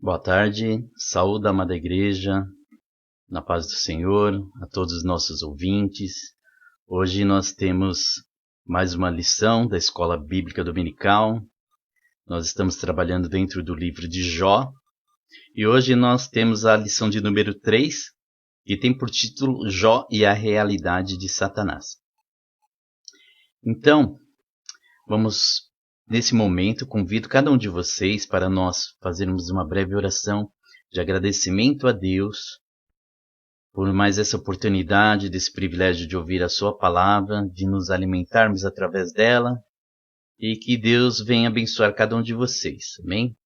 Boa tarde, saúde, amada igreja, na paz do Senhor, a todos os nossos ouvintes. Hoje nós temos mais uma lição da Escola Bíblica Dominical. Nós estamos trabalhando dentro do livro de Jó. E hoje nós temos a lição de número 3, que tem por título Jó e a realidade de Satanás. Então, nesse momento, convido cada um de vocês para nós fazermos uma breve oração de agradecimento a Deus por mais essa oportunidade, desse privilégio de ouvir a sua palavra, de nos alimentarmos através dela, e que Deus venha abençoar cada um de vocês. Amém?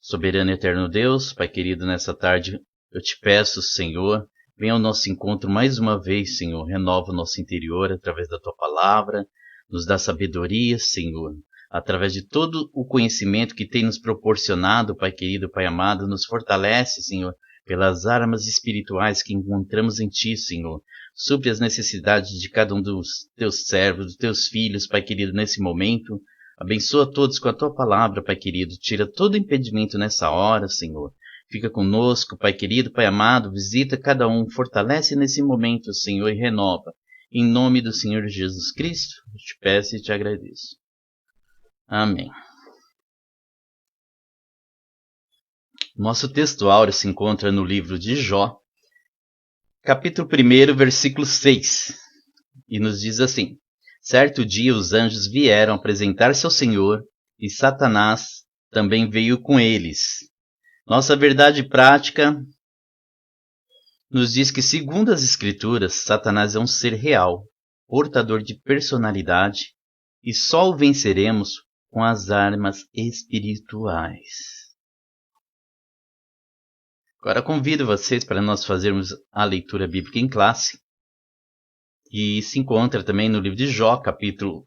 Soberano e eterno Deus, Pai querido, nessa tarde eu te peço, Senhor, venha ao nosso encontro mais uma vez, Senhor, renova o nosso interior através da tua palavra, nos dá sabedoria, Senhor, através de todo o conhecimento que tem nos proporcionado, Pai querido, Pai amado, nos fortalece, Senhor, pelas armas espirituais que encontramos em Ti, Senhor. Supre as necessidades de cada um dos Teus servos, dos Teus filhos, Pai querido, nesse momento. Abençoa todos com a Tua palavra, Pai querido. Tira todo impedimento nessa hora, Senhor. Fica conosco, Pai querido, Pai amado. Visita cada um, fortalece nesse momento, Senhor, e renova. Em nome do Senhor Jesus Cristo, eu te peço e te agradeço. Amém. Nosso texto áureo se encontra no livro de Jó, capítulo 1, versículo 6, e nos diz assim: Certo dia os anjos vieram apresentar-se ao Senhor, e Satanás também veio com eles. Nossa verdade prática nos diz que, segundo as Escrituras, Satanás é um ser real, portador de personalidade, e só o venceremos com as armas espirituais. Agora convido vocês para nós fazermos a leitura bíblica em classe, e se encontra também no livro de Jó, capítulo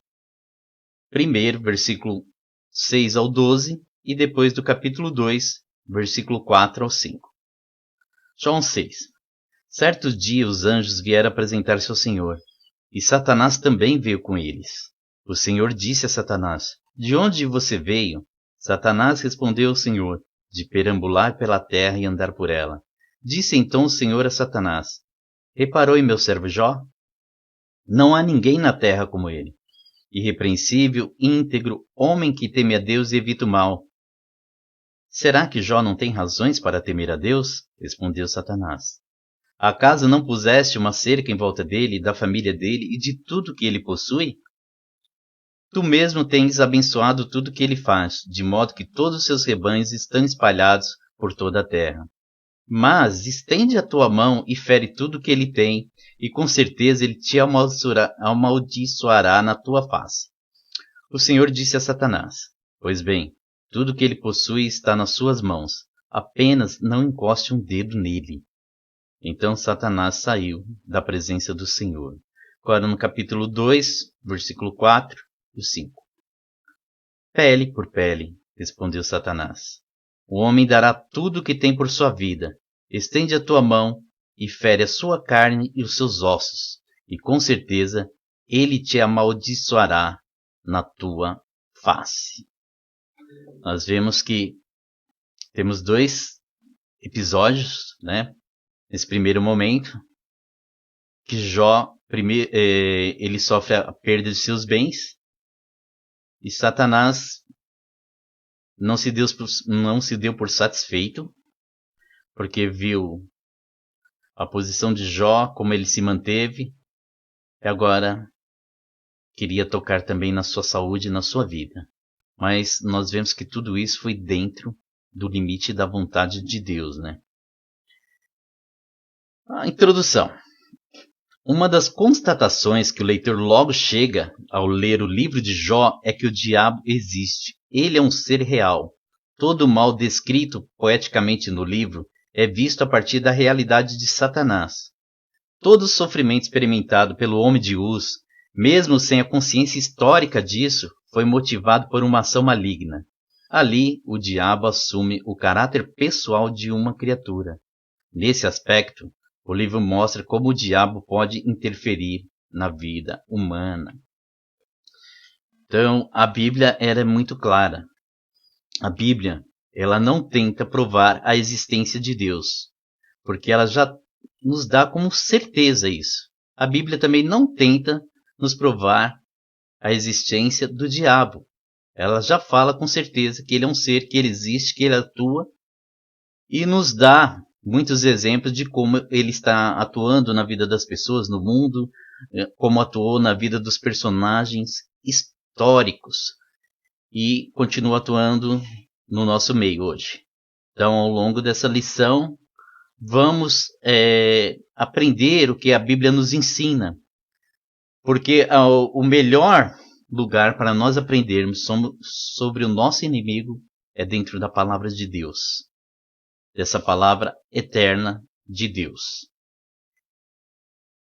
1, versículo 6 ao 12, e depois do capítulo 2, versículo 4 ao 5. Jó 6. Certo dia os anjos vieram apresentar-se ao Senhor, e Satanás também veio com eles. O Senhor disse a Satanás: De onde você veio? Satanás respondeu ao Senhor: De perambular pela terra e andar por ela. Disse então o Senhor a Satanás: Reparou em meu servo Jó? Não há ninguém na terra como ele, irrepreensível, íntegro, homem que teme a Deus e evita o mal. Será que Jó não tem razões para temer a Deus? Respondeu Satanás. Acaso não puseste uma cerca em volta dele, da família dele e de tudo que ele possui? Tu mesmo tens abençoado tudo que ele faz, de modo que todos os seus rebanhos estão espalhados por toda a terra. Mas estende a tua mão e fere tudo que ele tem, e com certeza ele te amaldiçoará na tua face. O Senhor disse a Satanás: Pois bem, tudo que ele possui está nas suas mãos, apenas não encoste um dedo nele. Então Satanás saiu da presença do Senhor. Agora no capítulo 2, versículo 4 e 5. Pele por pele, respondeu Satanás. O homem dará tudo o que tem por sua vida. Estende a tua mão e fere a sua carne e os seus ossos, e com certeza ele te amaldiçoará na tua face. Nós vemos que temos dois episódios, né? Nesse primeiro momento, que Jó, ele sofre a perda de seus bens, e Satanás não se deu por satisfeito, porque viu a posição de Jó, como ele se manteve, e agora queria tocar também na sua saúde e na sua vida. Mas nós vemos que tudo isso foi dentro do limite da vontade de Deus, né? A introdução. Uma das constatações que o leitor logo chega ao ler o livro de Jó é que o diabo existe. Ele é um ser real. Todo o mal descrito poeticamente no livro é visto a partir da realidade de Satanás. Todo o sofrimento experimentado pelo homem de Uz, mesmo sem a consciência histórica disso, foi motivado por uma ação maligna. Ali, o diabo assume o caráter pessoal de uma criatura. Nesse aspecto, o livro mostra como o diabo pode interferir na vida humana. Então, a Bíblia era muito clara. A Bíblia ela não tenta provar a existência de Deus, porque ela já nos dá como certeza isso. A Bíblia também não tenta nos provar a existência do diabo. Ela já fala com certeza que ele é um ser, que ele existe, que ele atua, e nos dá muitos exemplos de como ele está atuando na vida das pessoas, no mundo, como atuou na vida dos personagens históricos, e continua atuando no nosso meio hoje. Então, ao longo dessa lição, vamos aprender o que a Bíblia nos ensina, porque o melhor lugar para nós aprendermos sobre o nosso inimigo é dentro da palavra de Deus, dessa palavra eterna de Deus.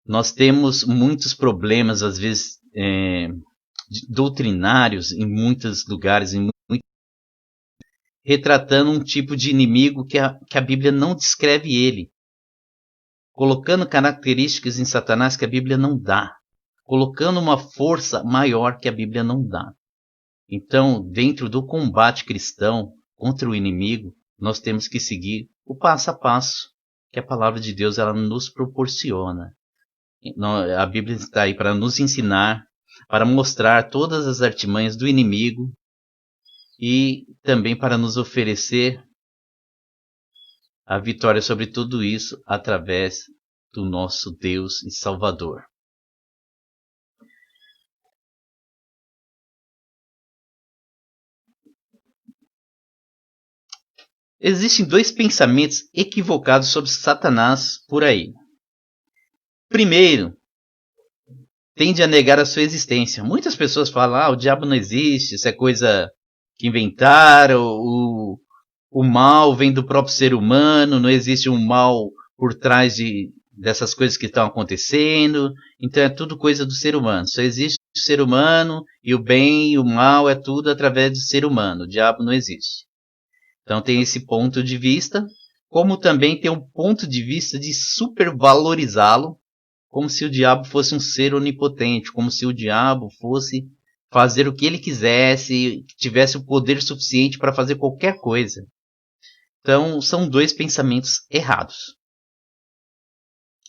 Nós temos muitos problemas, às vezes, doutrinários em muitos lugares, retratando um tipo de inimigo que a Bíblia não descreve ele, colocando características em Satanás que a Bíblia não dá, colocando uma força maior que a Bíblia não dá. Então, dentro do combate cristão contra o inimigo, nós temos que seguir o passo a passo que a palavra de Deus ela nos proporciona. A Bíblia está aí para nos ensinar, para mostrar todas as artimanhas do inimigo e também para nos oferecer a vitória sobre tudo isso através do nosso Deus e Salvador. Existem dois pensamentos equivocados sobre Satanás por aí. Primeiro, tende a negar a sua existência. Muitas pessoas falam, o diabo não existe, isso é coisa que inventaram, o mal vem do próprio ser humano, não existe um mal por trás dessas coisas que estão acontecendo, então é tudo coisa do ser humano. Só existe o ser humano e o bem e o mal é tudo através do ser humano, o diabo não existe. Então tem esse ponto de vista, como também tem um ponto de vista de supervalorizá-lo, como se o diabo fosse um ser onipotente, como se o diabo fosse fazer o que ele quisesse, tivesse o poder suficiente para fazer qualquer coisa. Então são dois pensamentos errados.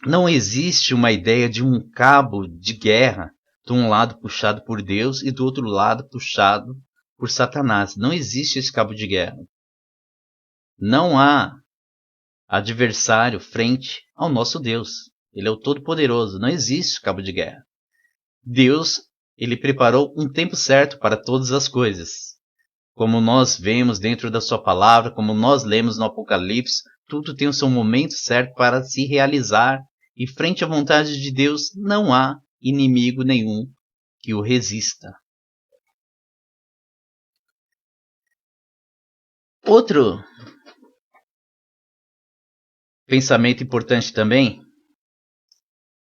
Não existe uma ideia de um cabo de guerra, de um lado puxado por Deus e do outro lado puxado por Satanás. Não existe esse cabo de guerra. Não há adversário frente ao nosso Deus. Ele é o Todo-Poderoso. Não existe cabo de guerra. Deus, ele preparou um tempo certo para todas as coisas. Como nós vemos dentro da sua palavra, como nós lemos no Apocalipse, tudo tem o seu momento certo para se realizar. E frente à vontade de Deus, não há inimigo nenhum que o resista. Outro pensamento importante também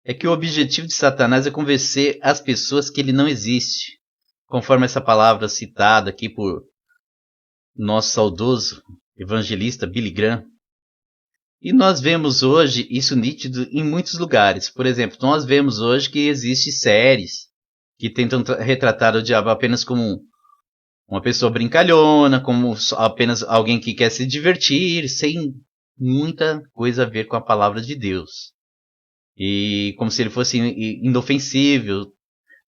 é que o objetivo de Satanás é convencer as pessoas que ele não existe, conforme essa palavra citada aqui por nosso saudoso evangelista Billy Graham. E nós vemos hoje isso nítido em muitos lugares. Por exemplo, nós vemos hoje que existem séries que tentam retratar o diabo apenas como uma pessoa brincalhona, como apenas alguém que quer se divertir, sem muita coisa a ver com a palavra de Deus. E como se ele fosse inofensível.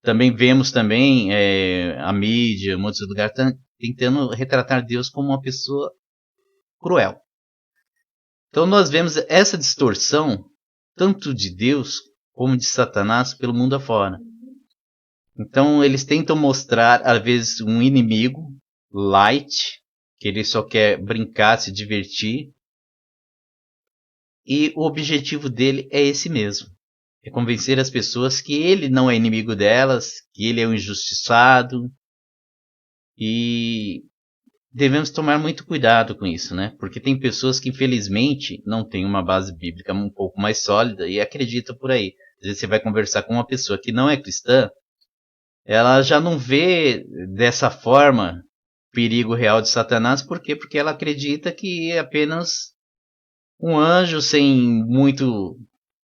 Também vemos a mídia, muitos lugares, tentando retratar Deus como uma pessoa cruel. Então nós vemos essa distorção, tanto de Deus como de Satanás, pelo mundo afora. Então eles tentam mostrar, às vezes, um inimigo light, que ele só quer brincar, se divertir. E o objetivo dele é esse mesmo. É convencer as pessoas que ele não é inimigo delas, que ele é um injustiçado. E devemos tomar muito cuidado com isso, né? Porque tem pessoas que, infelizmente, não têm uma base bíblica um pouco mais sólida e acreditam por aí. Às vezes você vai conversar com uma pessoa que não é cristã, ela já não vê dessa forma o perigo real de Satanás. Por quê? Porque ela acredita que é apenas um anjo sem muito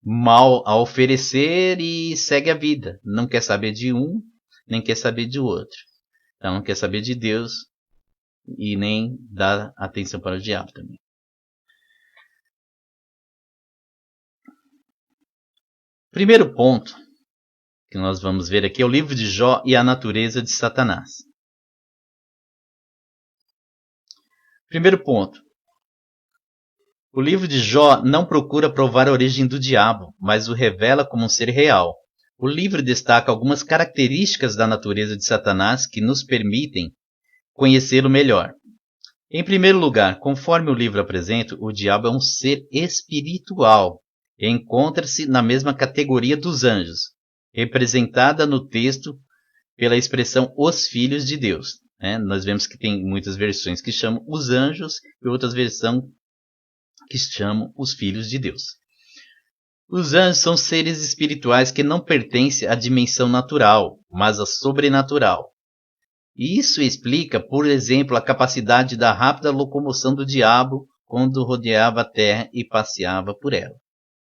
mal a oferecer e segue a vida. Não quer saber de um, nem quer saber de outro. Então não quer saber de Deus e nem dá atenção para o diabo também. Primeiro ponto que nós vamos ver aqui é o livro de Jó e a natureza de Satanás. Primeiro ponto. O livro de Jó não procura provar a origem do diabo, mas o revela como um ser real. O livro destaca algumas características da natureza de Satanás que nos permitem conhecê-lo melhor. Em primeiro lugar, conforme o livro apresenta, o diabo é um ser espiritual e encontra-se na mesma categoria dos anjos, representada no texto pela expressão os filhos de Deus. Nós vemos que tem muitas versões que chamam os anjos e outras versões que chamam os filhos de Deus. Os anjos são seres espirituais que não pertencem à dimensão natural, mas à sobrenatural. E isso explica, por exemplo, a capacidade da rápida locomoção do diabo quando rodeava a terra e passeava por ela.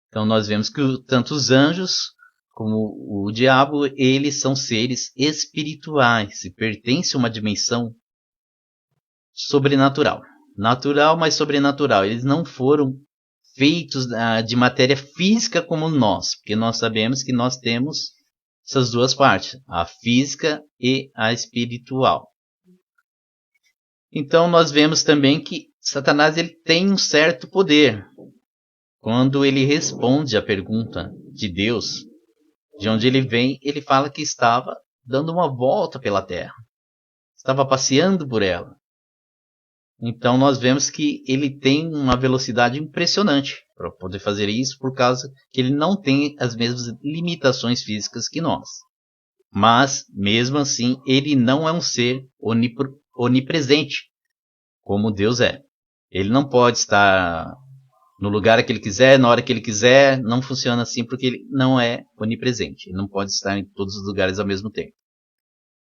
Então nós vemos que tanto os anjos como o diabo, eles são seres espirituais e pertencem a uma dimensão sobrenatural. Natural, mas sobrenatural. Eles não foram feitos de matéria física como nós, porque nós sabemos que nós temos essas duas partes, a física e a espiritual. Então nós vemos também que Satanás ele tem um certo poder. Quando ele responde à pergunta de Deus, de onde ele vem, ele fala que estava dando uma volta pela terra, estava passeando por ela. Então nós vemos que ele tem uma velocidade impressionante para poder fazer isso, por causa que ele não tem as mesmas limitações físicas que nós. Mas, mesmo assim, ele não é um ser onipresente, como Deus é. Ele não pode estar no lugar que ele quiser, na hora que ele quiser. Não funciona assim porque ele não é onipresente. Ele não pode estar em todos os lugares ao mesmo tempo.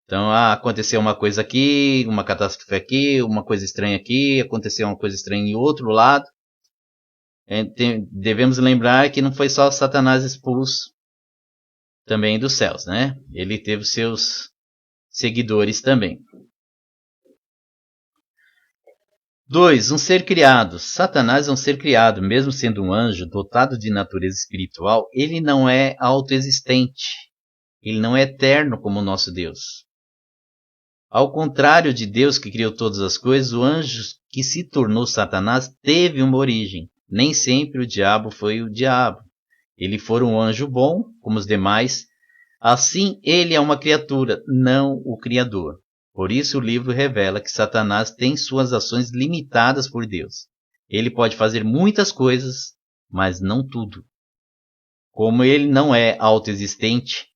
Então, aconteceu uma coisa aqui, uma catástrofe aqui, uma coisa estranha aqui, aconteceu uma coisa estranha em outro lado. Devemos lembrar que não foi só Satanás expulso também dos céus, né? Ele teve seus seguidores também. 2. Um ser criado. Satanás é um ser criado, mesmo sendo um anjo dotado de natureza espiritual, ele não é autoexistente. Ele não é eterno como o nosso Deus. Ao contrário de Deus que criou todas as coisas, o anjo que se tornou Satanás teve uma origem. Nem sempre o diabo foi o diabo. Ele foi um anjo bom, como os demais. Assim, ele é uma criatura, não o Criador. Por isso o livro revela que Satanás tem suas ações limitadas por Deus. Ele pode fazer muitas coisas, mas não tudo. Como ele não é autoexistente,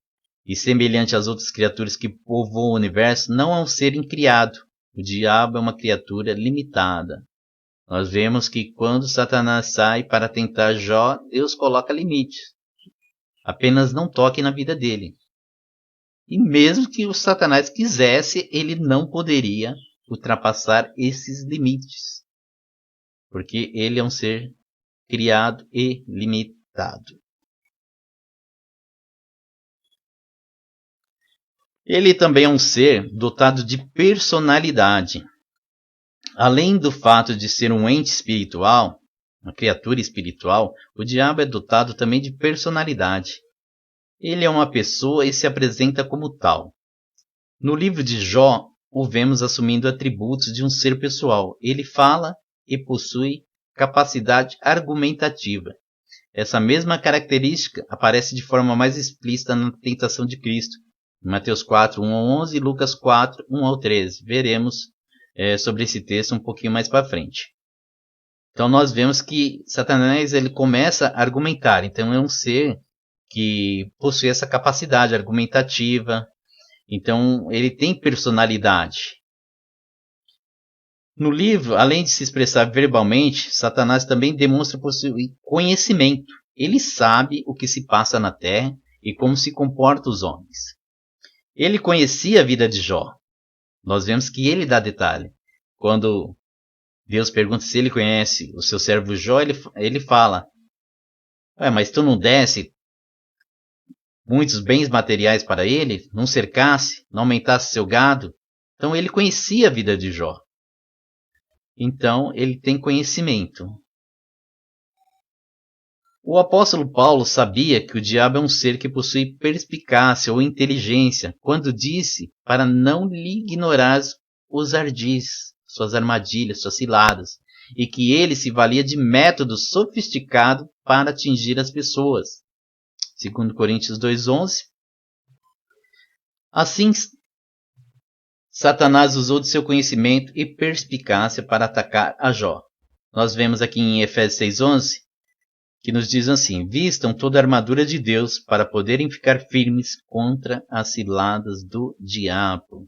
e semelhante às outras criaturas que povoam o universo, não é um ser incriado. O diabo é uma criatura limitada. Nós vemos que quando Satanás sai para tentar Jó, Deus coloca limites. Apenas não toque na vida dele. E mesmo que o Satanás quisesse, ele não poderia ultrapassar esses limites. Porque ele é um ser criado e limitado. Ele também é um ser dotado de personalidade. Além do fato de ser um ente espiritual, uma criatura espiritual, o diabo é dotado também de personalidade. Ele é uma pessoa e se apresenta como tal. No livro de Jó, o vemos assumindo atributos de um ser pessoal. Ele fala e possui capacidade argumentativa. Essa mesma característica aparece de forma mais explícita na tentação de Cristo. Mateus 4, 1 ao 11 e Lucas 4, 1 ao 13. Veremos sobre esse texto um pouquinho mais para frente. Então nós vemos que Satanás ele começa a argumentar. Então é um ser que possui essa capacidade argumentativa. Então ele tem personalidade. No livro, além de se expressar verbalmente, Satanás também demonstra possuir conhecimento. Ele sabe o que se passa na terra e como se comportam os homens. Ele conhecia a vida de Jó. Nós vemos que ele dá detalhe. Quando Deus pergunta se ele conhece o seu servo Jó, ele fala: mas tu não desse muitos bens materiais para ele? Não cercasse? Não aumentasse seu gado? Então ele conhecia a vida de Jó. Então, ele tem conhecimento. O apóstolo Paulo sabia que o diabo é um ser que possui perspicácia ou inteligência, quando disse para não lhe ignorar os ardis, suas armadilhas, suas ciladas, e que ele se valia de método sofisticado para atingir as pessoas. 2 Coríntios 2,11. Assim, Satanás usou de seu conhecimento e perspicácia para atacar a Jó. Nós vemos aqui em Efésios 6,11, que nos diz assim: vistam toda a armadura de Deus para poderem ficar firmes contra as ciladas do diabo.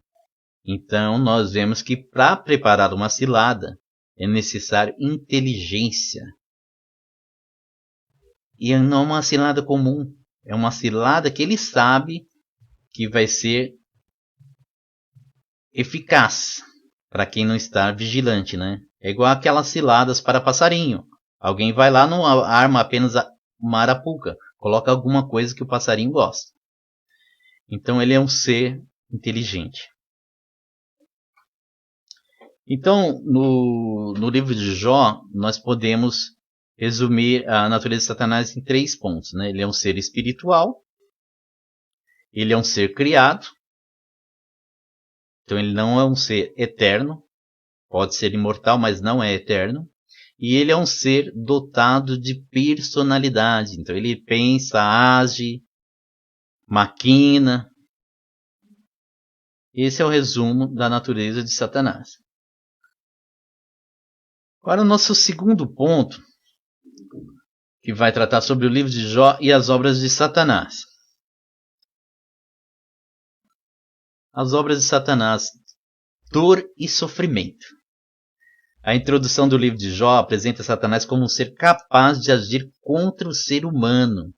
Então, nós vemos que para preparar uma cilada é necessário inteligência. E não é uma cilada comum, é uma cilada que ele sabe que vai ser eficaz para quem não está vigilante, né? É igual aquelas ciladas para passarinho. Alguém vai lá, não arma apenas uma arapuca, coloca alguma coisa que o passarinho gosta. Então ele é um ser inteligente. Então, no livro de Jó, nós podemos resumir a natureza de Satanás em 3 pontos, né? Ele é um ser espiritual, ele é um ser criado, então ele não é um ser eterno, pode ser imortal, mas não é eterno. E ele é um ser dotado de personalidade. Então ele pensa, age, maquina. Esse é o resumo da natureza de Satanás. Agora o nosso segundo ponto, que vai tratar sobre o livro de Jó e as obras de Satanás. As obras de Satanás, dor e sofrimento. A introdução do livro de Jó apresenta Satanás como um ser capaz de agir contra o ser humano.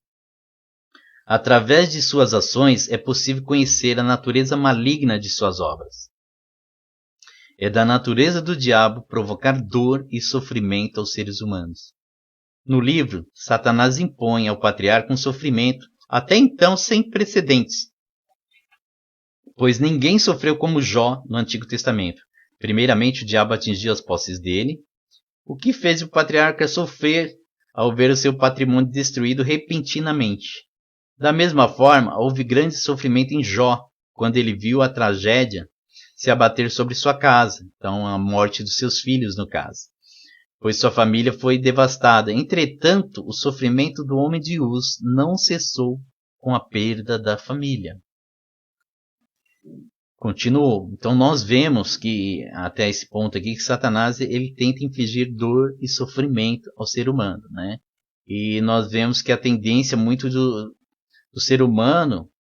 Através de suas ações é possível conhecer a natureza maligna de suas obras. É da natureza do diabo provocar dor e sofrimento aos seres humanos. No livro, Satanás impõe ao patriarca um sofrimento até então sem precedentes, pois ninguém sofreu como Jó no Antigo Testamento. Primeiramente, o diabo atingiu as posses dele, o que fez o patriarca sofrer ao ver o seu patrimônio destruído repentinamente. Da mesma forma, houve grande sofrimento em Jó, quando ele viu a tragédia se abater sobre sua casa, então a morte dos seus filhos, no caso, pois sua família foi devastada. Entretanto, o sofrimento do homem de Uz não cessou com a perda da família. Continuou. Então nós vemos que, até esse ponto aqui, que Satanás ele tenta infligir dor e sofrimento ao ser humano, né? E nós vemos que a tendência muito do ser humano,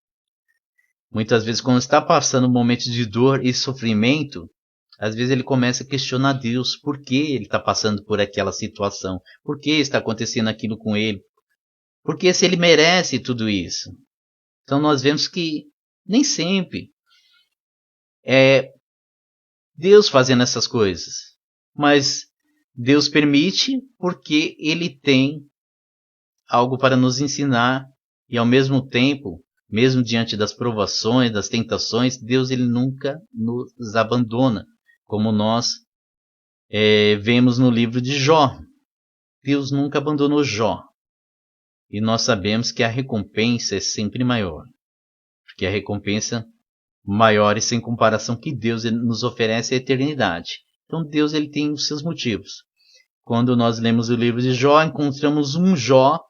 muitas vezes quando está passando um momento de dor e sofrimento, às vezes ele começa a questionar Deus, por que ele está passando por aquela situação, por que está acontecendo aquilo com ele, por que se ele merece tudo isso. Então nós vemos que nem sempre é Deus fazendo essas coisas, mas Deus permite porque Ele tem algo para nos ensinar e ao mesmo tempo, mesmo diante das provações, das tentações, Deus ele nunca nos abandona, como nós vemos no livro de Jó. Deus nunca abandonou Jó e nós sabemos que a recompensa é sempre maior, porque a recompensa maiores sem comparação que Deus ele nos oferece a eternidade. Então Deus ele tem os seus motivos. Quando nós lemos o livro de Jó, encontramos um Jó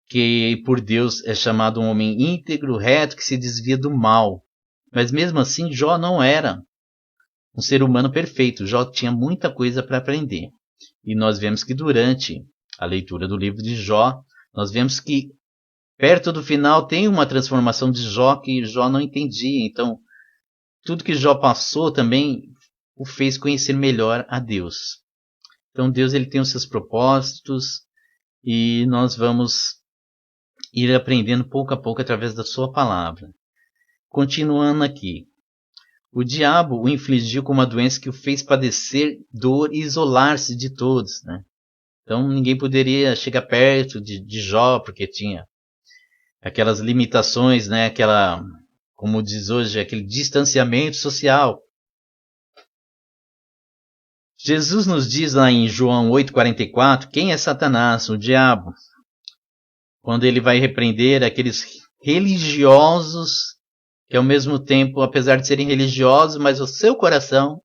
que por Deus é chamado um homem íntegro, reto, que se desvia do mal. Mas mesmo assim, Jó não era um ser humano perfeito. Jó tinha muita coisa para aprender. E nós vemos que durante a leitura do livro de Jó, nós vemos que perto do final tem uma transformação de Jó que Jó não entendia. Então, tudo que Jó passou também o fez conhecer melhor a Deus. Então, Deus ele tem os seus propósitos e nós vamos ir aprendendo pouco a pouco através da sua palavra. Continuando aqui. O diabo o infligiu com uma doença que o fez padecer dor e isolar-se de todos, né? Então, ninguém poderia chegar perto de Jó porque tinha aquelas limitações, né? Aquela, como diz hoje, aquele distanciamento social. Jesus nos diz lá em João 8,44, quem é Satanás, o diabo? Quando ele vai repreender aqueles religiosos que ao mesmo tempo, apesar de serem religiosos, mas o seu coração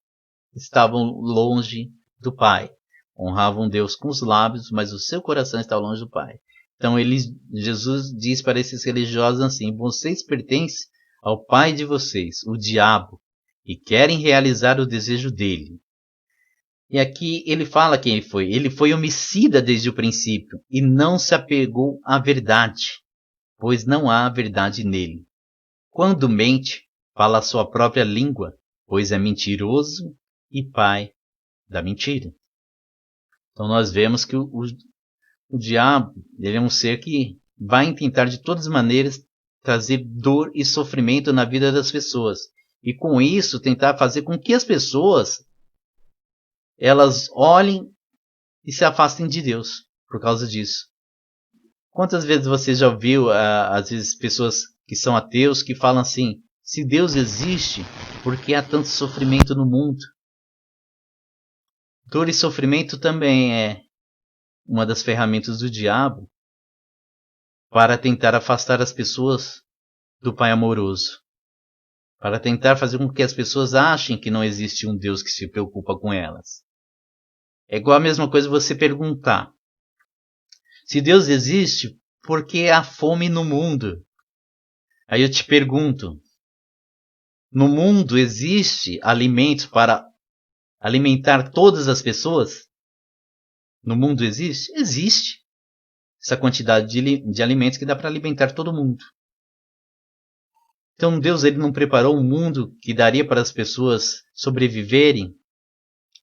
estavam longe do Pai. Honravam Deus com os lábios, mas o seu coração estava longe do Pai. Então Jesus diz para esses religiosos assim, vocês pertencem ao pai de vocês, o diabo, e querem realizar o desejo dele. E aqui ele fala quem ele foi. Ele foi homicida desde o princípio e não se apegou à verdade, pois não há verdade nele. Quando mente, fala a sua própria língua, pois é mentiroso e pai da mentira. Então nós vemos que o diabo, ele é um ser que vai tentar de todas as maneiras trazer dor e sofrimento na vida das pessoas. E com isso tentar fazer com que as pessoas elas olhem e se afastem de Deus por causa disso. Quantas vezes você já ouviu, às vezes, pessoas que são ateus que falam assim, se Deus existe, por que há tanto sofrimento no mundo? Dor e sofrimento também é uma das ferramentas do diabo para tentar afastar as pessoas do Pai amoroso. Para tentar fazer com que as pessoas achem que não existe um Deus que se preocupa com elas. É igual a mesma coisa você perguntar, se Deus existe, por que há fome no mundo? Aí eu te pergunto, no mundo existe alimentos para alimentar todas as pessoas? No mundo existe? Existe essa quantidade de alimentos que dá para alimentar todo mundo. Então Deus ele não preparou um mundo que daria para as pessoas sobreviverem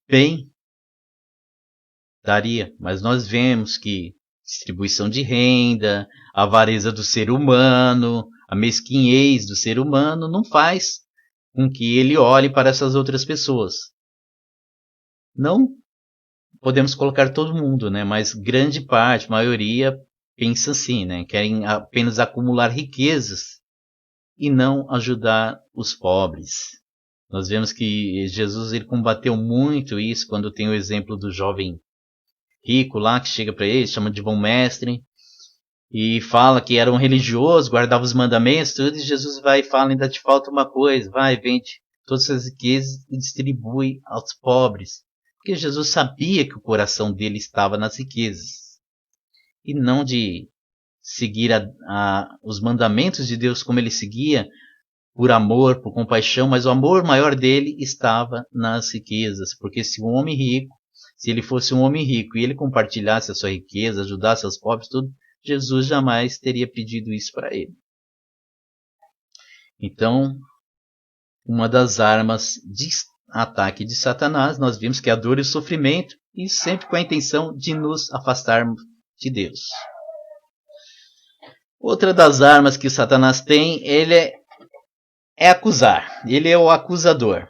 bem? Daria, mas nós vemos que distribuição de renda, a avareza do ser humano, a mesquinhez do ser humano não faz com que ele olhe para essas outras pessoas. Não podemos colocar todo mundo, né? Mas grande parte, maioria, pensa assim, né? Querem apenas acumular riquezas e não ajudar os pobres. Nós vemos que Jesus ele combateu muito isso quando tem o exemplo do jovem rico lá que chega para ele, chama de bom mestre, e fala que era um religioso, guardava os mandamentos, tudo, e Jesus vai e fala, ainda te falta uma coisa, vai, vende todas essas riquezas e distribui aos pobres. Porque Jesus sabia que o coração dele estava nas riquezas, e não de seguir os mandamentos de Deus como ele seguia, por amor, por compaixão, mas o amor maior dele estava nas riquezas, porque se ele fosse um homem rico e ele compartilhasse a sua riqueza, ajudasse os pobres, tudo, Jesus jamais teria pedido isso para ele. Então, uma das armas de ataque de Satanás, nós vimos que é a dor e o sofrimento, e sempre com a intenção de nos afastarmos de Deus. Outra das armas que Satanás tem, ele é acusar. Ele é o acusador.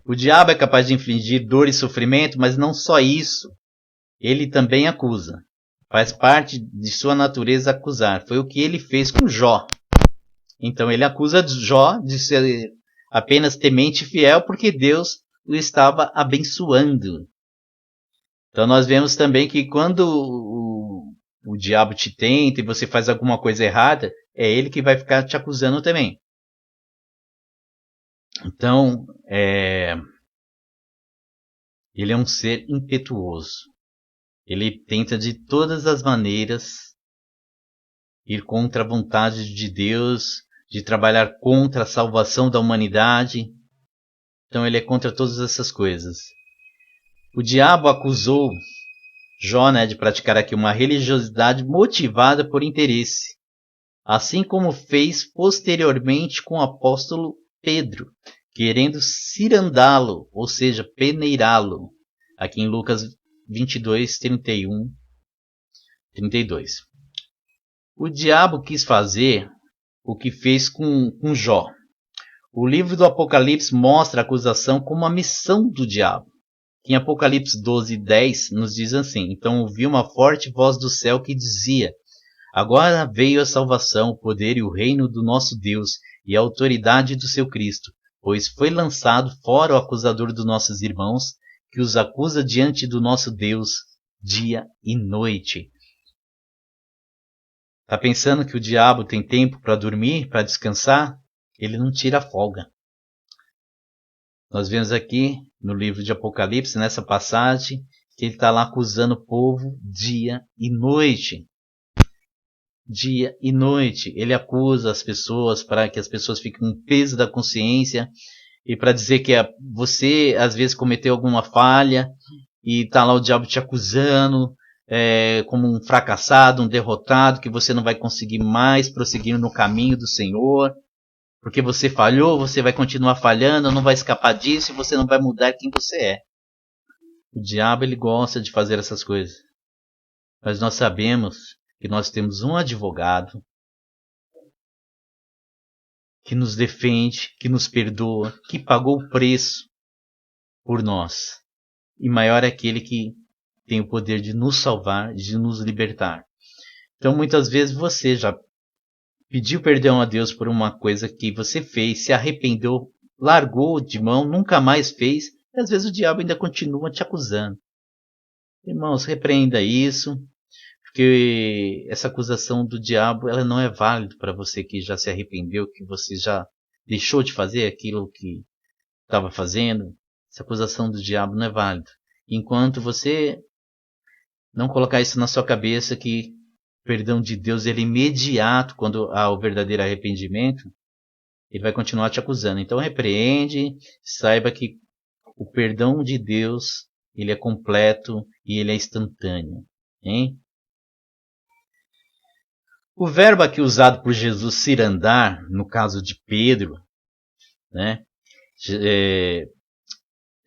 O diabo é capaz de infligir dor e sofrimento, mas não só isso. Ele também acusa. Faz parte de sua natureza acusar. Foi o que ele fez com Jó. Então ele acusa Jó de ser apenas temente e fiel porque Deus o estava abençoando. Então nós vemos também que quando o diabo te tenta e você faz alguma coisa errada, é ele que vai ficar te acusando também. Então, ele é um ser impetuoso. Ele tenta de todas as maneiras ir contra a vontade de Deus, de trabalhar contra a salvação da humanidade. Então ele é contra todas essas coisas. O diabo acusou Jó, de praticar aqui uma religiosidade motivada por interesse, assim como fez posteriormente com o apóstolo Pedro, querendo cirandá-lo, ou seja, peneirá-lo, aqui em Lucas 22, 31, 32. O diabo quis fazer o que fez com Jó. O livro do Apocalipse mostra a acusação como a missão do diabo. Em Apocalipse 12, 10 nos diz assim, então ouvi uma forte voz do céu que dizia, agora veio a salvação, o poder e o reino do nosso Deus e a autoridade do seu Cristo, pois foi lançado fora o acusador dos nossos irmãos, que os acusa diante do nosso Deus dia e noite. Está pensando que o diabo tem tempo para dormir, para descansar? Ele não tira folga. Nós vemos aqui no livro de Apocalipse, nessa passagem, que ele está lá acusando o povo dia e noite. Dia e noite. Ele acusa as pessoas para que as pessoas fiquem com o peso da consciência e para dizer que você às vezes cometeu alguma falha e está lá o diabo te acusando como um fracassado, um derrotado, que você não vai conseguir mais prosseguir no caminho do Senhor, porque você falhou, você vai continuar falhando, não vai escapar disso e você não vai mudar quem você é. O diabo ele gosta de fazer essas coisas. Mas nós sabemos que nós temos um advogado que nos defende, que nos perdoa, que pagou o preço por nós. E maior é aquele que tem o poder de nos salvar, de nos libertar. Então muitas vezes você já pediu perdão a Deus por uma coisa que você fez, se arrependeu, largou de mão, nunca mais fez, e às vezes o diabo ainda continua te acusando. Irmãos, repreenda isso, porque essa acusação do diabo ela não é válida para você que já se arrependeu, que você já deixou de fazer aquilo que estava fazendo. Essa acusação do diabo não é válida. Enquanto você não colocar isso na sua cabeça, que o perdão de Deus ele é imediato quando há o verdadeiro arrependimento, ele vai continuar te acusando. Então repreende, saiba que o perdão de Deus ele é completo e ele é instantâneo. Hein? O verbo aqui usado por Jesus, cirandar, no caso de Pedro, né?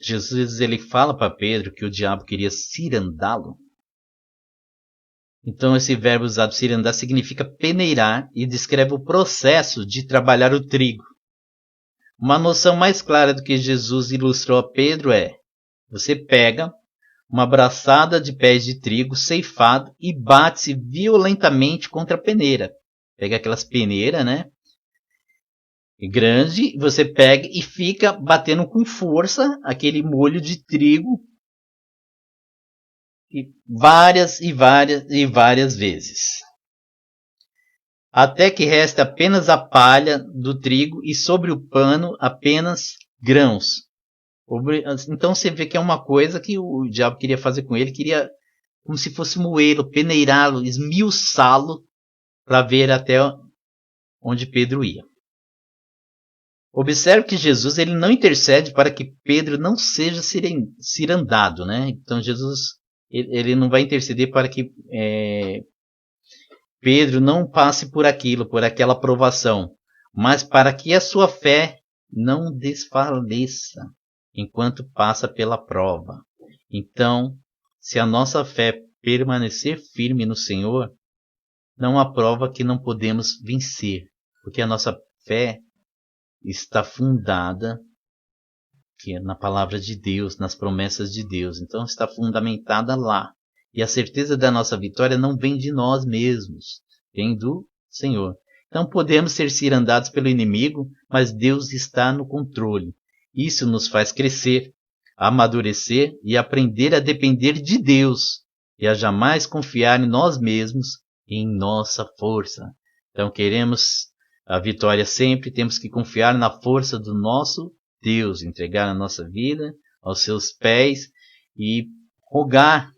Jesus ele fala para Pedro que o diabo queria cirandá-lo. Então esse verbo usado cirandar significa peneirar e descreve o processo de trabalhar o trigo. Uma noção mais clara do que Jesus ilustrou a Pedro é: você pega uma braçada de pés de trigo ceifado e bate-se violentamente contra a peneira. Pega aquelas peneiras, né? Grande, você pega e fica batendo com força aquele molho de trigo várias vezes. Até que resta apenas a palha do trigo e sobre o pano apenas grãos. Então você vê que é uma coisa que o diabo queria fazer com ele, queria como se fosse moê-lo, peneirá-lo, esmiuçá-lo para ver até onde Pedro ia. Observe que Jesus ele não intercede para que Pedro não seja cirandado, né? Então Jesus ele não vai interceder para que Pedro não passe por aquilo, por aquela provação, mas para que a sua fé não desfaleça enquanto passa pela prova. Então, se a nossa fé permanecer firme no Senhor, não há prova que não podemos vencer, porque a nossa fé está fundada na palavra de Deus, nas promessas de Deus. Então está fundamentada lá. E a certeza da nossa vitória não vem de nós mesmos, vem do Senhor. Então podemos ser cirandados pelo inimigo, mas Deus está no controle. Isso nos faz crescer, amadurecer e aprender a depender de Deus e a jamais confiar em nós mesmos e em nossa força. Então queremos a vitória sempre, temos que confiar na força do nosso Deus, entregar a nossa vida aos seus pés e rogar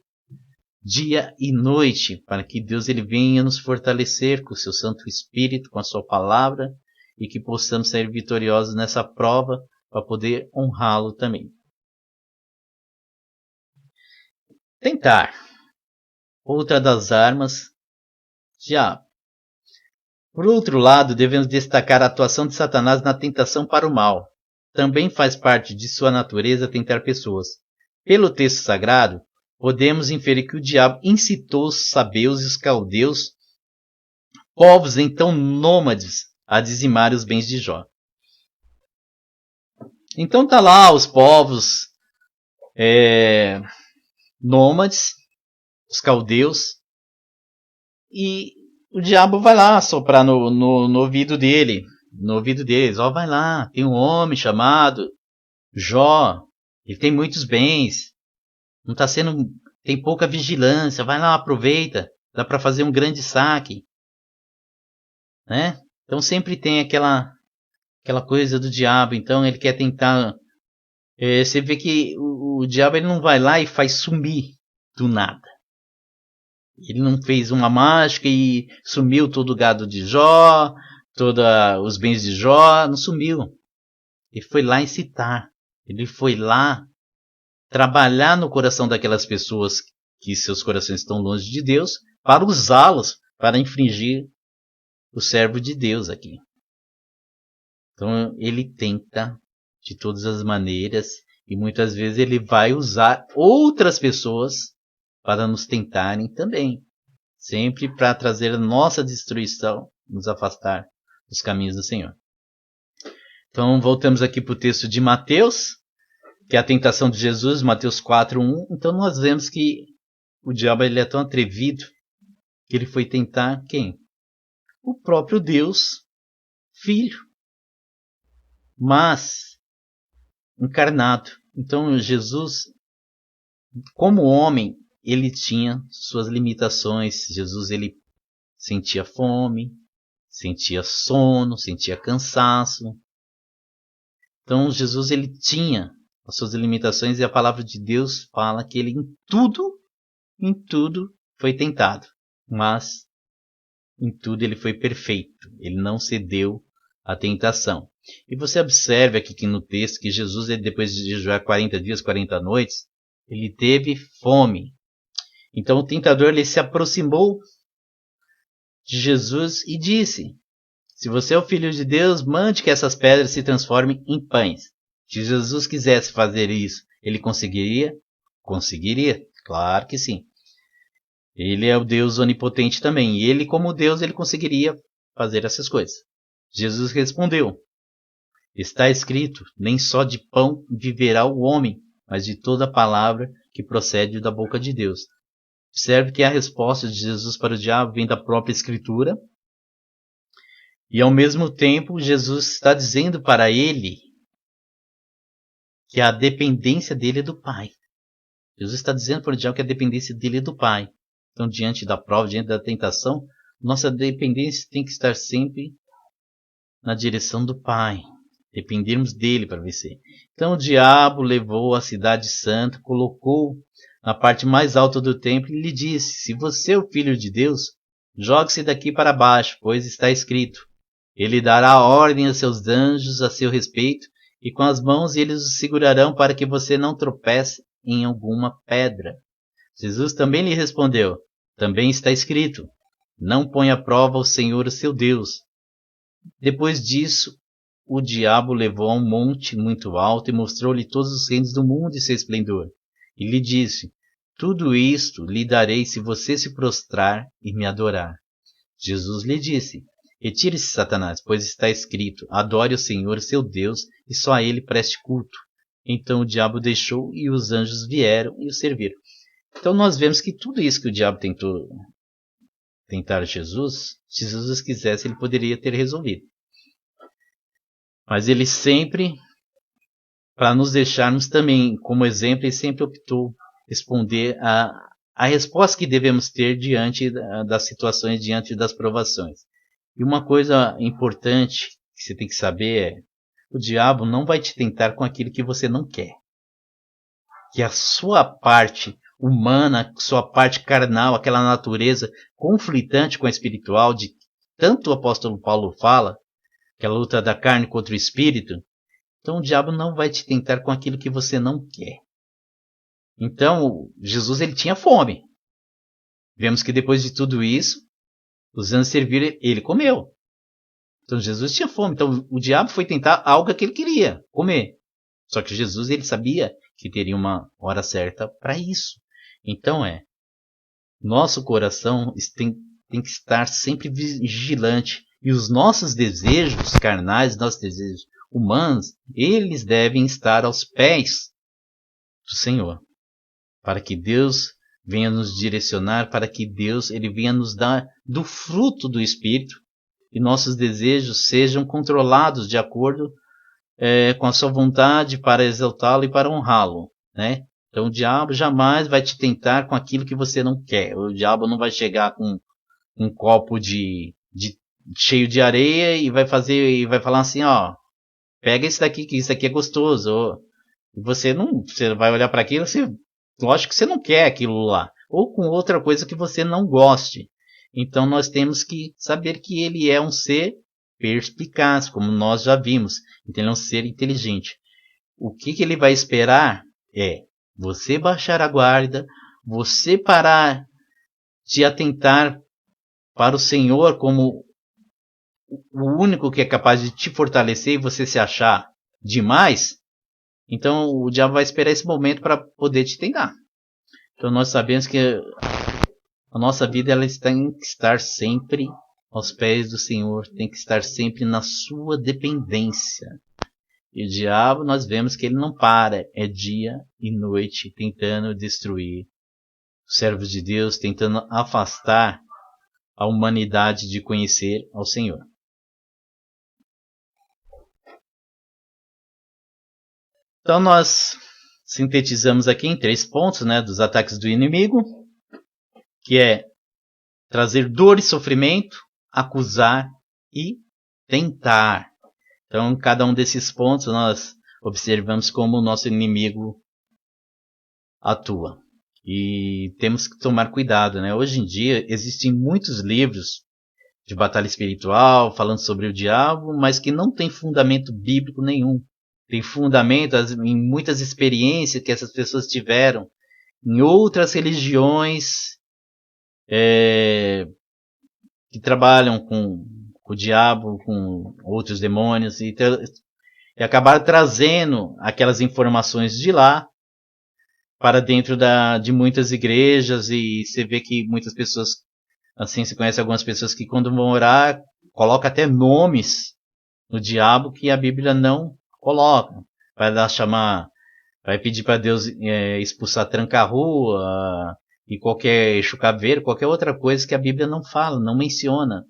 dia e noite para que Deus ele venha nos fortalecer com o seu Santo Espírito, com a sua palavra e que possamos ser vitoriosos nessa prova para poder honrá-lo também. Tentar. Outra das armas, diabo. Por outro lado, devemos destacar a atuação de Satanás na tentação para o mal. Também faz parte de sua natureza tentar pessoas. Pelo texto sagrado, podemos inferir que o diabo incitou os sabeus e os caldeus, povos então nômades, a dizimar os bens de Jó. Então tá lá os povos nômades, os caldeus, e o diabo vai lá soprar no ouvido dele, no ouvido deles, vai lá, tem um homem chamado Jó, ele tem muitos bens, Não está sendo, tem pouca vigilância, vai lá, aproveita, dá para fazer um grande saque, né? Então sempre tem aquela coisa do diabo, então ele quer tentar. Você vê que o diabo ele não vai lá e faz sumir do nada. Ele não fez uma mágica e sumiu todo o gado de Jó, todos os bens de Jó, não sumiu. Ele foi lá incitar, ele foi lá trabalhar no coração daquelas pessoas que seus corações estão longe de Deus, para usá-los para infringir o servo de Deus aqui. Então ele tenta de todas as maneiras e muitas vezes ele vai usar outras pessoas para nos tentarem também, sempre para trazer a nossa destruição, nos afastar dos caminhos do Senhor. Então voltamos aqui para o texto de Mateus, que é a tentação de Jesus, Mateus 4:1. Então nós vemos que o diabo ele é tão atrevido que ele foi tentar quem? O próprio Deus, Filho, mas encarnado. Então Jesus, como homem, ele tinha suas limitações. Jesus ele sentia fome, sentia sono, sentia cansaço. Então Jesus ele tinha as suas limitações e a palavra de Deus fala que ele em tudo foi tentado, mas em tudo ele foi perfeito. Ele não cedeu à tentação. E você observa aqui que no texto que Jesus, ele, depois de jejuar 40 dias, 40 noites, ele teve fome. Então o tentador ele se aproximou de Jesus e disse: se você é o Filho de Deus, mande que essas pedras se transformem em pães. Se Jesus quisesse fazer isso, ele conseguiria? Conseguiria, claro que sim. Ele é o Deus onipotente também. E ele, como Deus, ele conseguiria fazer essas coisas. Jesus respondeu: está escrito, nem só de pão viverá o homem, mas de toda palavra que procede da boca de Deus. Observe que a resposta de Jesus para o diabo vem da própria Escritura. E ao mesmo tempo, Jesus está dizendo para ele que a dependência dele é do Pai. Jesus está dizendo para o diabo que a dependência dele é do Pai. Então, diante da prova, diante da tentação, nossa dependência tem que estar sempre na direção do Pai. Dependermos dele para vencer. Então o diabo levou a cidade santa, colocou na parte mais alta do templo e lhe disse: se você é o Filho de Deus, jogue-se daqui para baixo, pois está escrito: ele dará ordem a seus anjos a seu respeito, e com as mãos eles o segurarão para que você não tropece em alguma pedra. Jesus também lhe respondeu: também está escrito: não ponha à prova o Senhor, o seu Deus. Depois disso, o diabo levou a um monte muito alto e mostrou-lhe todos os reinos do mundo e seu esplendor. E lhe disse: tudo isto lhe darei se você se prostrar e me adorar. Jesus lhe disse: retire-se, Satanás, pois está escrito: adore o Senhor, seu Deus, e só a ele preste culto. Então o diabo deixou e os anjos vieram e o serviram. Então nós vemos que tudo isso que o diabo tentou tentar Jesus, se Jesus quisesse, ele poderia ter resolvido. Mas ele sempre, para nos deixarmos também como exemplo, ele sempre optou responder a resposta que devemos ter diante das situações, diante das provações. E uma coisa importante que você tem que saber é: o diabo não vai te tentar com aquilo que você não quer. Que a sua parte humana, sua parte carnal, aquela natureza conflitante com a espiritual, de tanto o apóstolo Paulo fala, que é a luta da carne contra o espírito. Então o diabo não vai te tentar com aquilo que você não quer. Então Jesus ele tinha fome. Vemos que depois de tudo isso, os anjos serviram, ele comeu. Então Jesus tinha fome. Então o diabo foi tentar algo que ele queria comer. Só que Jesus ele sabia que teria uma hora certa para isso. Então nosso coração tem que estar sempre vigilante. E os nossos desejos carnais, nossos desejos humanos, eles devem estar aos pés do Senhor. Para que Deus venha nos direcionar, para que Deus ele venha nos dar do fruto do Espírito e nossos desejos sejam controlados de acordo com a sua vontade para exaltá-lo e para honrá-lo, né? Então o diabo jamais vai te tentar com aquilo que você não quer. O diabo não vai chegar com um copo cheio de areia e vai falar assim, ó, pega esse daqui que isso aqui é gostoso. E você vai olhar para aquilo, lógico que você não quer aquilo lá, ou com outra coisa que você não goste. Então nós temos que saber que ele é um ser perspicaz, como nós já vimos. Então ele é um ser inteligente. O que ele vai esperar é você baixar a guarda, você parar de atentar para o Senhor como o único que é capaz de te fortalecer e você se achar demais. Então o diabo vai esperar esse momento para poder te tentar. Então nós sabemos que a nossa vida ela tem que estar sempre aos pés do Senhor, tem que estar sempre na sua dependência. E o diabo, nós vemos que ele não para, é dia e noite tentando destruir os servos de Deus, tentando afastar a humanidade de conhecer ao Senhor. Então nós sintetizamos aqui em 3 pontos, né, dos ataques do inimigo, que é trazer dor e sofrimento, acusar e tentar. Então, em cada um desses pontos, nós observamos como o nosso inimigo atua. E temos que tomar cuidado, né? Hoje em dia, existem muitos livros de batalha espiritual, falando sobre o diabo, mas que não tem fundamento bíblico nenhum. Tem fundamento em muitas experiências que essas pessoas tiveram em outras religiões que trabalham com o diabo, com outros demônios, e acabaram trazendo aquelas informações de lá para dentro de muitas igrejas, e você vê que muitas pessoas, assim, você conhece algumas pessoas que quando vão orar, colocam até nomes no diabo que a Bíblia não coloca. Vai pedir para Deus expulsar tranca-rua e qualquer chucaveiro, qualquer outra coisa que a Bíblia não fala, não menciona.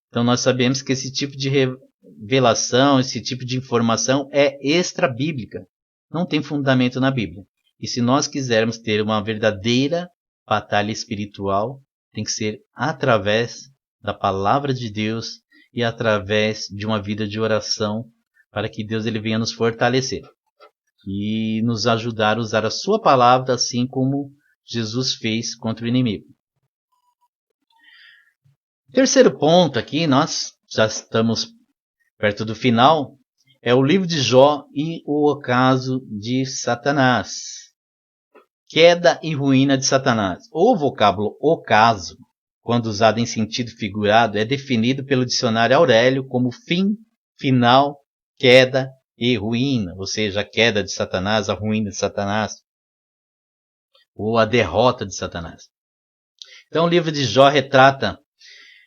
Então nós sabemos que esse tipo de revelação, esse tipo de informação é extra-bíblica. Não tem fundamento na Bíblia. E se nós quisermos ter uma verdadeira batalha espiritual, tem que ser através da palavra de Deus e através de uma vida de oração para que Deus ele venha nos fortalecer e nos ajudar a usar a sua palavra assim como Jesus fez contra o inimigo. Terceiro ponto aqui, nós já estamos perto do final, é o livro de Jó e o ocaso de Satanás. Queda e ruína de Satanás. O vocábulo ocaso, quando usado em sentido figurado, é definido pelo dicionário Aurélio como fim, final, queda e ruína, ou seja, a queda de Satanás, a ruína de Satanás, ou a derrota de Satanás. Então o livro de Jó retrata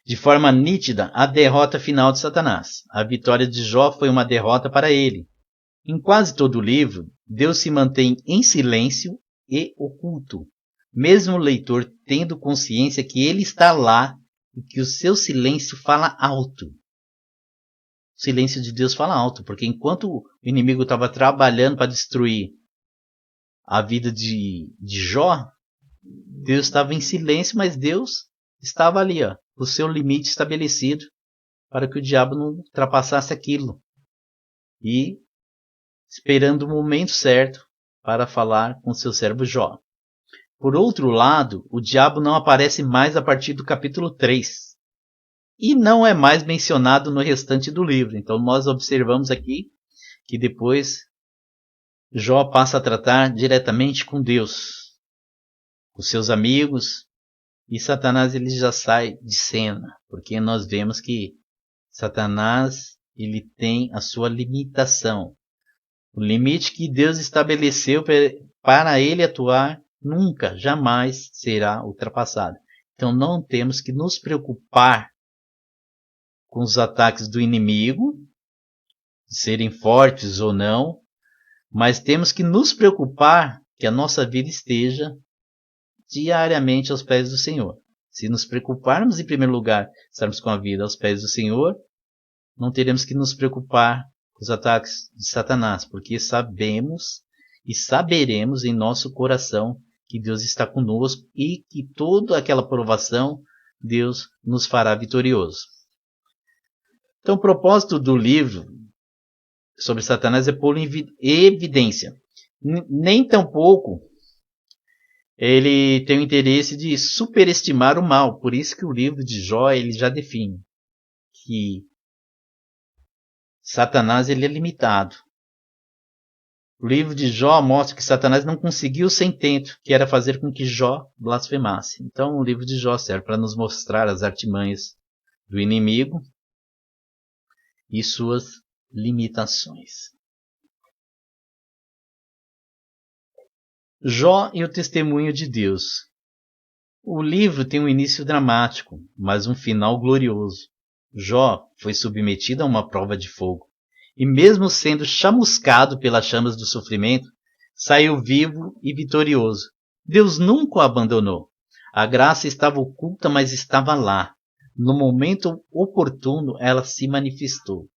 de forma nítida a derrota final de Satanás. A vitória de Jó foi uma derrota para ele. Em quase todo o livro, Deus se mantém em silêncio e oculto, mesmo o leitor tendo consciência que ele está lá e que o seu silêncio fala alto. O silêncio de Deus fala alto, porque enquanto o inimigo estava trabalhando para destruir a vida de Jó, Deus estava em silêncio, mas Deus estava ali, ó, o seu limite estabelecido para que o diabo não ultrapassasse aquilo e esperando o momento certo para falar com seu servo Jó. Por outro lado, o diabo não aparece mais a partir do capítulo 3 e não é mais mencionado no restante do livro. Então nós observamos aqui que depois Jó passa a tratar diretamente com Deus, com seus amigos, e Satanás ele já sai de cena, porque nós vemos que Satanás ele tem a sua limitação. O limite que Deus estabeleceu para ele atuar nunca, jamais será ultrapassado. Então não temos que nos preocupar com os ataques do inimigo, serem fortes ou não, mas temos que nos preocupar que a nossa vida esteja diariamente aos pés do Senhor. Se nos preocuparmos em primeiro lugar, estarmos com a vida aos pés do Senhor, não teremos que nos preocupar com os ataques de Satanás, porque sabemos e saberemos em nosso coração que Deus está conosco e que toda aquela provação Deus nos fará vitorioso. Então, o propósito do livro sobre Satanás é pô-lo em evidência. Nem tampouco ele tem o interesse de superestimar o mal. Por isso que o livro de Jó ele já define que Satanás ele é limitado. O livro de Jó mostra que Satanás não conseguiu o seu intento, que era fazer com que Jó blasfemasse. Então o livro de Jó serve para nos mostrar as artimanhas do inimigo e suas limitações. Jó e o testemunho de Deus. O livro tem um início dramático, mas um final glorioso. Jó foi submetido a uma prova de fogo, e mesmo sendo chamuscado pelas chamas do sofrimento, saiu vivo e vitorioso. Deus nunca o abandonou. A graça estava oculta, mas estava lá. No momento oportuno, ela se manifestou.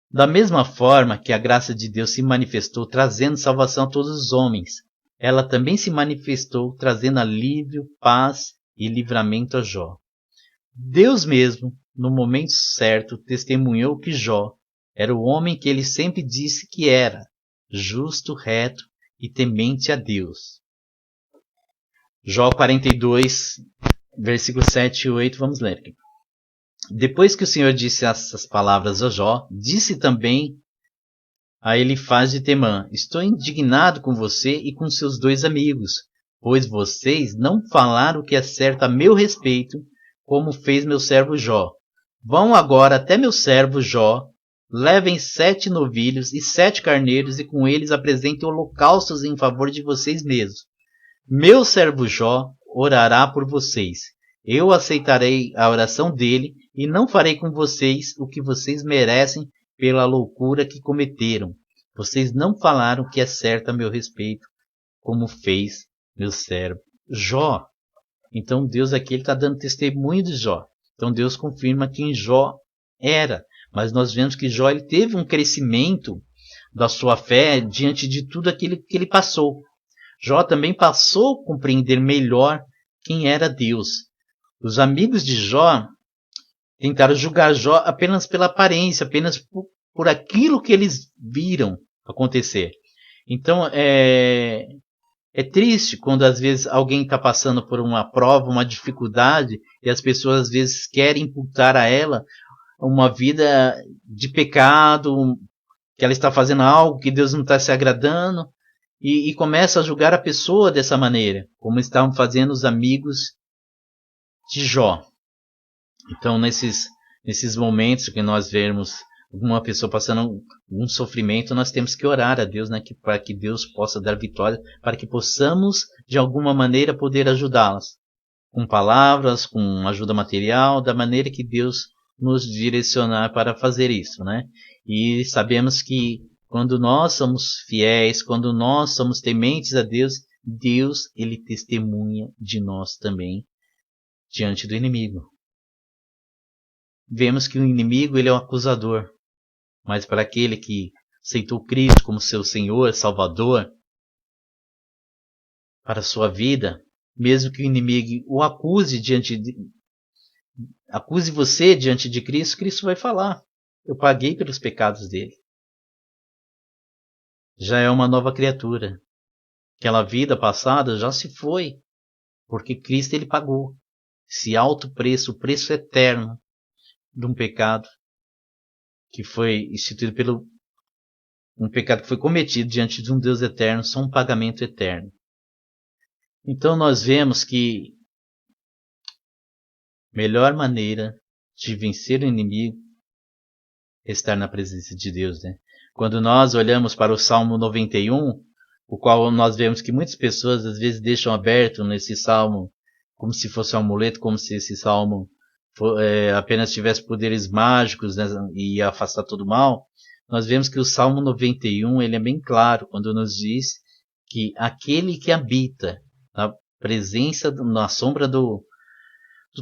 Da mesma forma que a graça de Deus se manifestou trazendo salvação a todos os homens, ela também se manifestou trazendo alívio, paz e livramento a Jó. Deus mesmo, no momento certo, testemunhou que Jó era o homem que ele sempre disse que era, justo, reto e temente a Deus. Jó 42, versículos 7 e 8, vamos ler aqui. Depois que o Senhor disse essas palavras a Jó, disse também a Elifaz de Temã: estou indignado com você e com seus 2 amigos, pois vocês não falaram o que é certo a meu respeito, como fez meu servo Jó. Vão agora até meu servo Jó, levem 7 novilhos e 7 carneiros e com eles apresentem holocaustos em favor de vocês mesmos. Meu servo Jó orará por vocês. Eu aceitarei a oração dele e não farei com vocês o que vocês merecem pela loucura que cometeram. Vocês não falaram o que é certo a meu respeito, como fez meu servo Jó. Então Deus aqui está dando testemunho de Jó. Então Deus confirma quem Jó era. Mas nós vemos que Jó ele teve um crescimento da sua fé diante de tudo aquilo que ele passou. Jó também passou a compreender melhor quem era Deus. Os amigos de Jó tentaram julgar Jó apenas pela aparência, apenas por aquilo que eles viram acontecer. Então é triste quando às vezes alguém está passando por uma prova, uma dificuldade, e as pessoas às vezes querem imputar a ela uma vida de pecado, que ela está fazendo algo que Deus não está se agradando, e começa a julgar a pessoa dessa maneira, como estavam fazendo os amigos de Jó. Então, nesses momentos que nós vemos uma pessoa passando um sofrimento, nós temos que orar a Deus, né, para que Deus possa dar vitória, para que possamos, de alguma maneira, poder ajudá-las. Com palavras, com ajuda material, da maneira que Deus nos direcionar para fazer isso, né? E sabemos que quando nós somos fiéis, quando nós somos tementes a Deus, Deus, ele testemunha de nós também diante do inimigo. Vemos que o inimigo, ele é um acusador, mas para aquele que aceitou Cristo como seu Senhor, Salvador, para a sua vida, mesmo que o inimigo o acuse acuse você diante de Cristo, Cristo vai falar: eu paguei pelos pecados dele. Já é uma nova criatura. Aquela vida passada já se foi, porque Cristo ele pagou esse alto preço, o preço eterno de um pecado que foi instituído um pecado que foi cometido diante de um Deus eterno, só um pagamento eterno. Então nós vemos que a melhor maneira de vencer o inimigo é estar na presença de Deus, né? Quando nós olhamos para o Salmo 91, o qual nós vemos que muitas pessoas às vezes deixam aberto nesse Salmo como se fosse um amuleto, como se esse Salmo apenas tivesse poderes mágicos, né, e ia afastar todo o mal. Nós vemos que o Salmo 91 ele é bem claro quando nos diz que aquele que habita na presença, na sombra do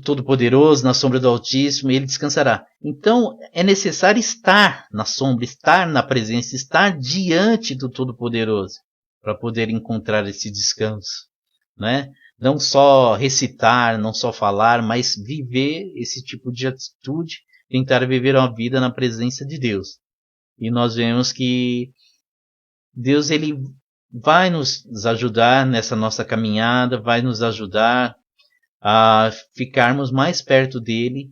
Todo-Poderoso, na sombra do Altíssimo, ele descansará. Então é necessário estar na sombra, estar na presença, estar diante do Todo-Poderoso. para poder encontrar esse descanso, né? Não só recitar, não só falar, mas viver esse tipo de atitude, tentar viver uma vida na presença de Deus. E nós vemos que Deus ele vai nos ajudar nessa nossa caminhada, vai nos ajudar a ficarmos mais perto dele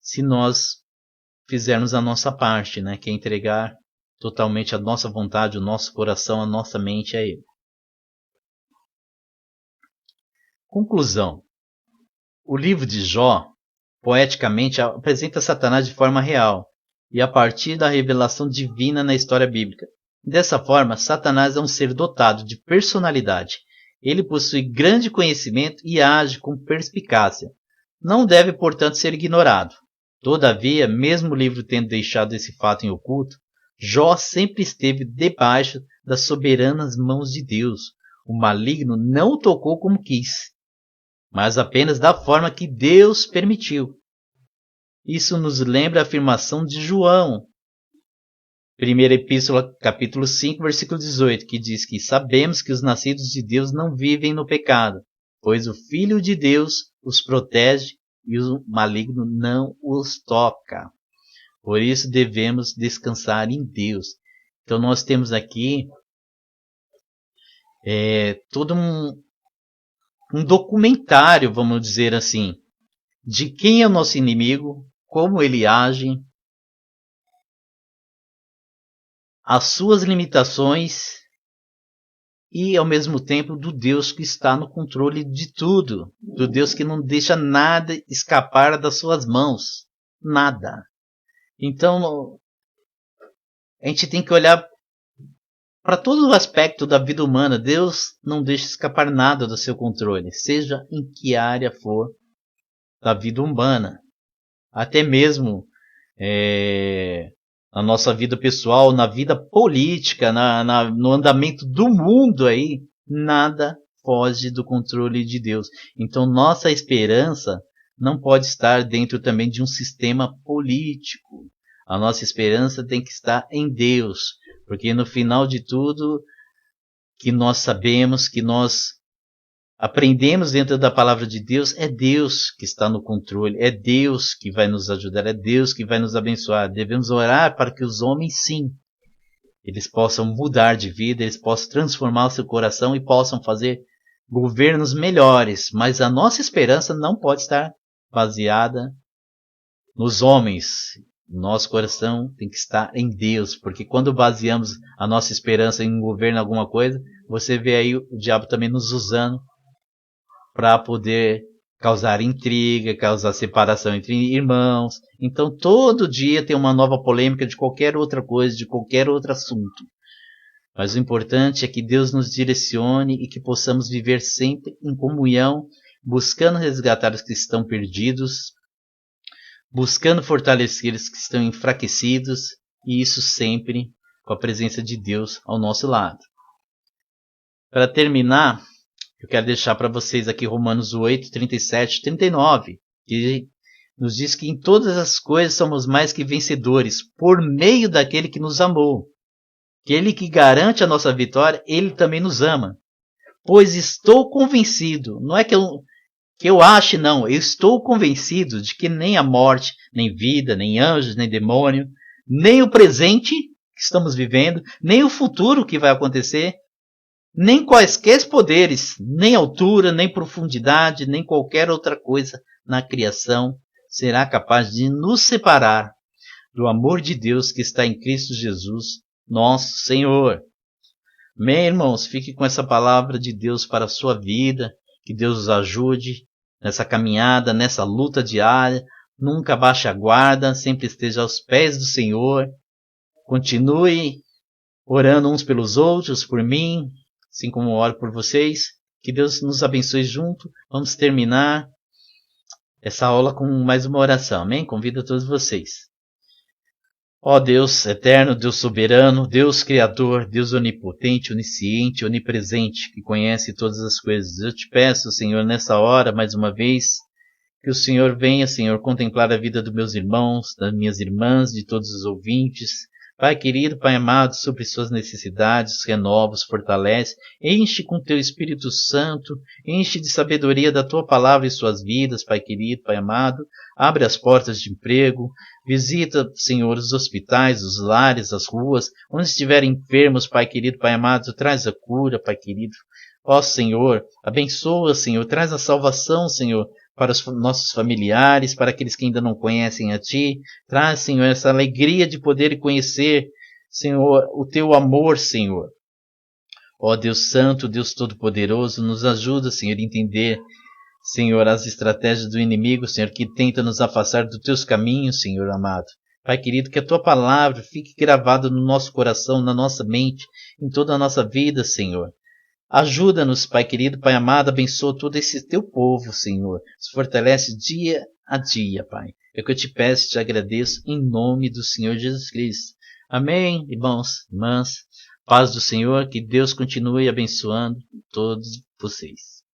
se nós fizermos a nossa parte, né? Que é entregar totalmente a nossa vontade, o nosso coração, a nossa mente a ele. Conclusão. O livro de Jó, poeticamente, apresenta Satanás de forma real e a partir da revelação divina na história bíblica. Dessa forma, Satanás é um ser dotado de personalidade. Ele possui grande conhecimento e age com perspicácia. Não deve, portanto, ser ignorado. Todavia, mesmo o livro tendo deixado esse fato em oculto, Jó sempre esteve debaixo das soberanas mãos de Deus. O maligno não o tocou como quis, mas apenas da forma que Deus permitiu. Isso nos lembra a afirmação de João, primeira epístola, capítulo 5, versículo 18, que diz que sabemos que os nascidos de Deus não vivem no pecado, pois o Filho de Deus os protege e o maligno não os toca. Por isso devemos descansar em Deus. Então nós temos aqui todo um documentário, vamos dizer assim, de quem é o nosso inimigo, como ele age, as suas limitações e, ao mesmo tempo, do Deus que está no controle de tudo, do Deus que não deixa nada escapar das suas mãos, nada. Então, a gente tem que olhar para todo o aspecto da vida humana. Deus não deixa escapar nada do seu controle, seja em que área for da vida humana. Até mesmo na nossa vida pessoal, na vida política, no andamento do mundo aí, nada foge do controle de Deus. Então nossa esperança não pode estar dentro também de um sistema político. A nossa esperança tem que estar em Deus, porque no final de tudo, que nós sabemos, que nós aprendemos dentro da palavra de Deus, é Deus que está no controle, é Deus que vai nos ajudar, é Deus que vai nos abençoar. Devemos orar para que os homens, sim, eles possam mudar de vida, eles possam transformar o seu coração e possam fazer governos melhores. Mas a nossa esperança não pode estar baseada nos homens. Nosso coração tem que estar em Deus, porque quando baseamos a nossa esperança em um governo, alguma coisa, você vê aí o diabo também nos usando para poder causar intriga, causar separação entre irmãos. Então todo dia tem uma nova polêmica de qualquer outra coisa, de qualquer outro assunto. Mas o importante é que Deus nos direcione e que possamos viver sempre em comunhão, buscando resgatar os que estão perdidos, buscando fortalecer os que estão enfraquecidos, e isso sempre com a presença de Deus ao nosso lado. Para terminar, eu quero deixar para vocês aqui Romanos 8, 37 e 39, que nos diz que em todas as coisas somos mais que vencedores, por meio daquele que nos amou. Aquele que garante a nossa vitória, ele também nos ama. Pois estou convencido, não é que eu ache, não, eu estou convencido de que nem a morte, nem vida, nem anjos, nem demônio, nem o presente que estamos vivendo, nem o futuro que vai acontecer, nem quaisquer poderes, nem altura, nem profundidade, nem qualquer outra coisa na criação será capaz de nos separar do amor de Deus que está em Cristo Jesus, nosso Senhor. Amém, irmãos? Fique com essa palavra de Deus para a sua vida, que Deus os ajude nessa caminhada, nessa luta diária. Nunca baixe a guarda, sempre esteja aos pés do Senhor. Continue orando uns pelos outros, por mim, assim como eu oro por vocês. Que Deus nos abençoe junto. Vamos terminar essa aula com mais uma oração. Amém? Convido a todos vocês. Ó Deus eterno, Deus soberano, Deus criador, Deus onipotente, onisciente, onipresente, que conhece todas as coisas. Eu te peço, Senhor, nessa hora, mais uma vez, que o Senhor venha, Senhor, contemplar a vida dos meus irmãos, das minhas irmãs, de todos os ouvintes. Pai querido, Pai amado, supre suas necessidades, renova-os, fortalece, enche com teu Espírito Santo, enche de sabedoria da tua palavra em suas vidas, Pai querido, Pai amado, abre as portas de emprego, visita, Senhor, os hospitais, os lares, as ruas, onde estiverem enfermos, Pai querido, Pai amado, traz a cura, Pai querido. Ó Senhor, abençoa, Senhor, traz a salvação, Senhor, para os nossos familiares, para aqueles que ainda não conhecem a Ti. Traz, Senhor, essa alegria de poder conhecer, Senhor, o Teu amor, Senhor. Ó Deus Santo, Deus Todo-Poderoso, nos ajuda, Senhor, a entender, Senhor, as estratégias do inimigo, Senhor, que tenta nos afastar dos Teus caminhos, Senhor amado. Pai querido, que a Tua palavra fique gravada no nosso coração, na nossa mente, em toda a nossa vida, Senhor. Ajuda-nos, Pai querido, Pai amado, abençoa todo esse teu povo, Senhor. Se fortalece dia a dia, Pai. É o que eu te peço e te agradeço em nome do Senhor Jesus Cristo. Amém, irmãos, irmãs. Paz do Senhor, que Deus continue abençoando todos vocês.